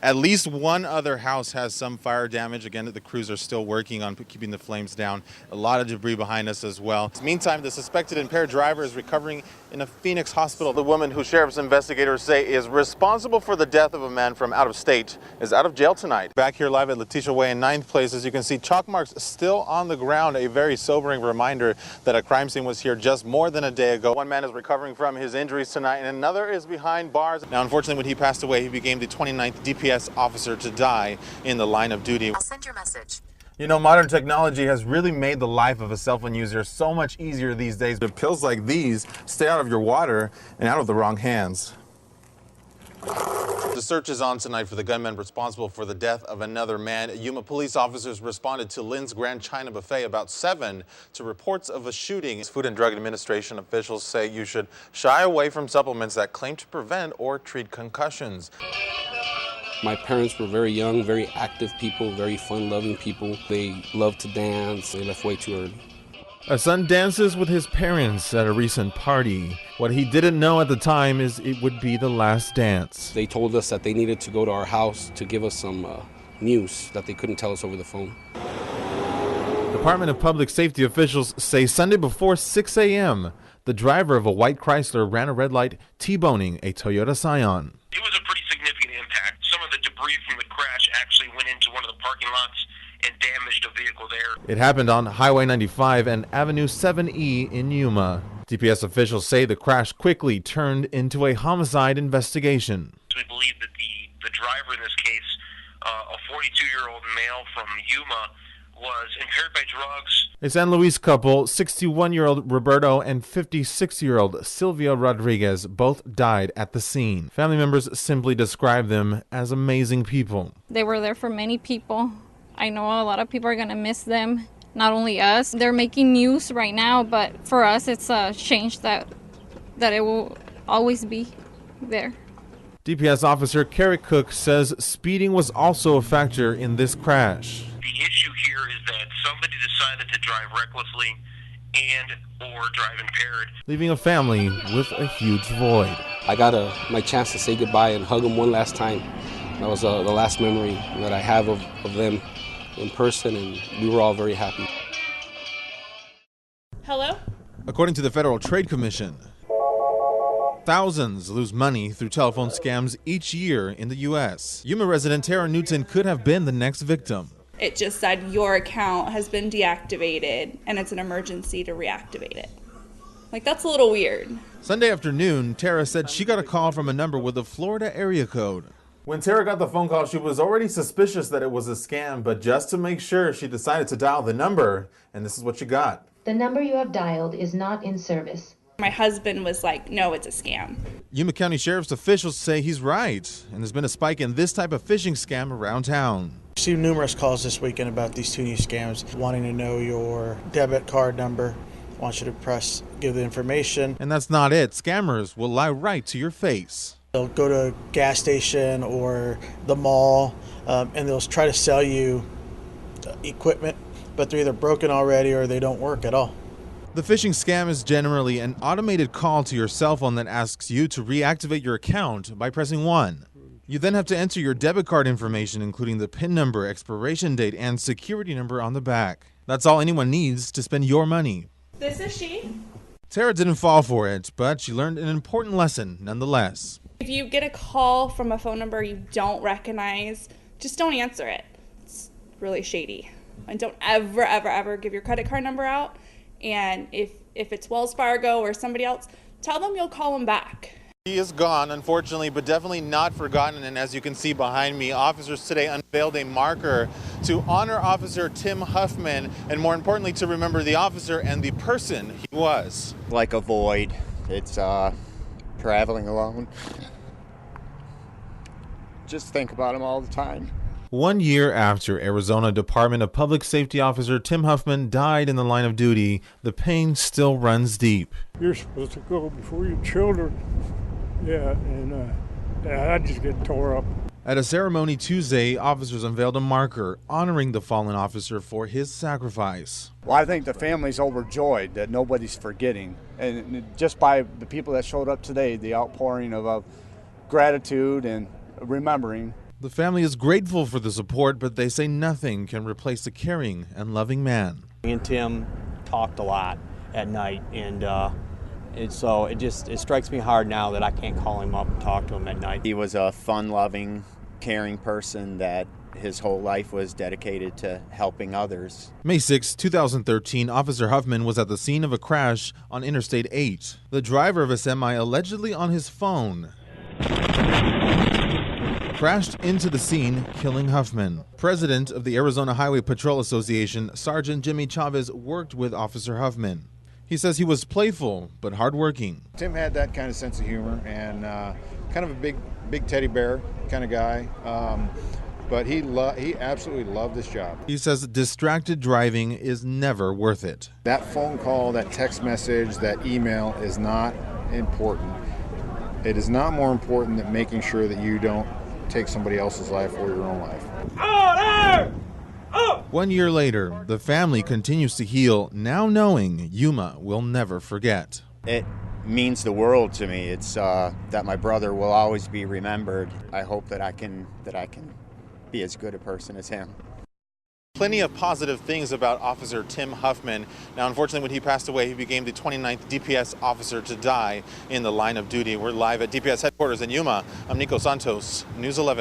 At least one other house has some fire damage. Again, the crews are still working on keeping the flames down. A lot of debris behind us as well. Meantime, the suspected impaired driver is recovering in a Phoenix hospital. The woman who sheriff's investigators say is responsible for the death of a man from out of state is out of jail tonight. Back here live at Letitia Way in 9th Place, as you can see, chalk marks still on the ground. A very sobering reminder that a crime scene was here just more than a day ago. One man is recovering from his injuries tonight and another is behind bars. Now, unfortunately, when he passed away, he became the 29th DPS officer to die in the line of duty. I'll send your message. You know, modern technology has really made the life of a cell phone user so much easier these days. But pills like these stay out of your water and out of the wrong hands. The search is on tonight for the gunman responsible for the death of another man. Yuma police officers responded to Lynn's Grand China Buffet about 7 to reports of a shooting. Food and Drug Administration officials say you should shy away from supplements that claim to prevent or treat concussions. My parents were very young, very active people, very fun-loving people. They loved to dance. They left way too early. A son dances with his parents at a recent party. What he didn't know at the time is it would be the last dance. They told us that they needed to go to our house to give us some news that they couldn't tell us over the phone. Department of Public Safety officials say Sunday before 6 a.m., the driver of a white Chrysler ran a red light, T-boning a Toyota Scion. It was a pretty significant impact. Some of the debris from the crash actually went into one of the parking lots and damaged a vehicle there. It happened on Highway 95 and Avenue 7E in Yuma. DPS officials say the crash quickly turned into a homicide investigation. We believe that the driver in this case, a 42-year-old male from Yuma, was impaired by drugs. A San Luis couple, 61-year-old Roberto and 56-year-old Silvia Rodriguez, both died at the scene. Family members simply describe them as amazing people. They were there for many people. I know a lot of people are going to miss them, not only us. They're making news right now, but for us it's a change that it will always be there. DPS officer Carrick Cook says speeding was also a factor in this crash. The issue here is that somebody decided to drive recklessly and or drive impaired, leaving a family with a huge void. I got my chance to say goodbye and hug them one last time. That was the last memory that I have of them in person, and we were all very happy. Hello? According to the Federal Trade Commission, thousands lose money through telephone scams each year in the U.S. Yuma resident Tara Newton could have been the next victim. It just said your account has been deactivated and it's an emergency to reactivate it. Like, that's a little weird. Sunday afternoon, Tara said she got a call from a number with a Florida area code. When Tara got the phone call, she was already suspicious that it was a scam, but just to make sure, she decided to dial the number, and this is what she got. The number you have dialed is not in service. My husband was like, no, it's a scam. Yuma County Sheriff's officials say he's right, and there's been a spike in this type of phishing scam around town. I received numerous calls this weekend about these two new scams, wanting to know your debit card number, want you to give the information. And that's not it. Scammers will lie right to your face. They'll go to a gas station or the mall, and they'll try to sell you equipment, but they're either broken already or they don't work at all. The phishing scam is generally an automated call to your cell phone that asks you to reactivate your account by pressing 1. You then have to enter your debit card information, including the PIN number, expiration date, and security number on the back. That's all anyone needs to spend your money. This is she. Tara didn't fall for it, but she learned an important lesson nonetheless. If you get a call from a phone number you don't recognize, just don't answer it. It's really shady. And don't ever, ever, ever give your credit card number out. And if it's Wells Fargo or somebody else, tell them you'll call them back. He is gone, unfortunately, but definitely not forgotten. And as you can see behind me, officers today unveiled a marker to honor Officer Tim Huffman, and more importantly, to remember the officer and the person he was. Like a void. It's traveling alone. Just think about him all the time. 1 year after Arizona Department of Public Safety officer Tim Huffman died in the line of duty, the pain still runs deep. You're supposed to go before your children. Yeah, and I just get tore up. At a ceremony Tuesday, officers unveiled a marker honoring the fallen officer for his sacrifice. Well, I think the family's overjoyed that nobody's forgetting. And just by the people that showed up today, the outpouring of gratitude and remembering. The family is grateful for the support, but they say nothing can replace a caring and loving man. Me and Tim talked a lot at night, and so it strikes me hard now that I can't call him up and talk to him at night. He was a fun-loving, caring person that his whole life was dedicated to helping others. May 6, 2013, Officer Huffman was at the scene of a crash on Interstate 8. The driver of a semi, allegedly on his phone, crashed into the scene, killing Huffman. President of the Arizona Highway Patrol Association, Sergeant Jimmy Chavez, worked with Officer Huffman. He says he was playful but hardworking. Tim had that kind of sense of humor and kind of a big teddy bear kind of guy. But he absolutely loved this job. He says distracted driving is never worth it. That phone call, that text message, that email is not important. It is not more important than making sure that you don't take somebody else's life or your own life. Order! 1 year later, the family continues to heal, now knowing Yuma will never forget. It means the world to me. It's that my brother will always be remembered. I hope that I can be as good a person as him. Plenty of positive things about Officer Tim Huffman. Now, unfortunately, when he passed away, he became the 29th DPS officer to die in the line of duty. We're live at DPS headquarters in Yuma. I'm Nico Santos, News 11.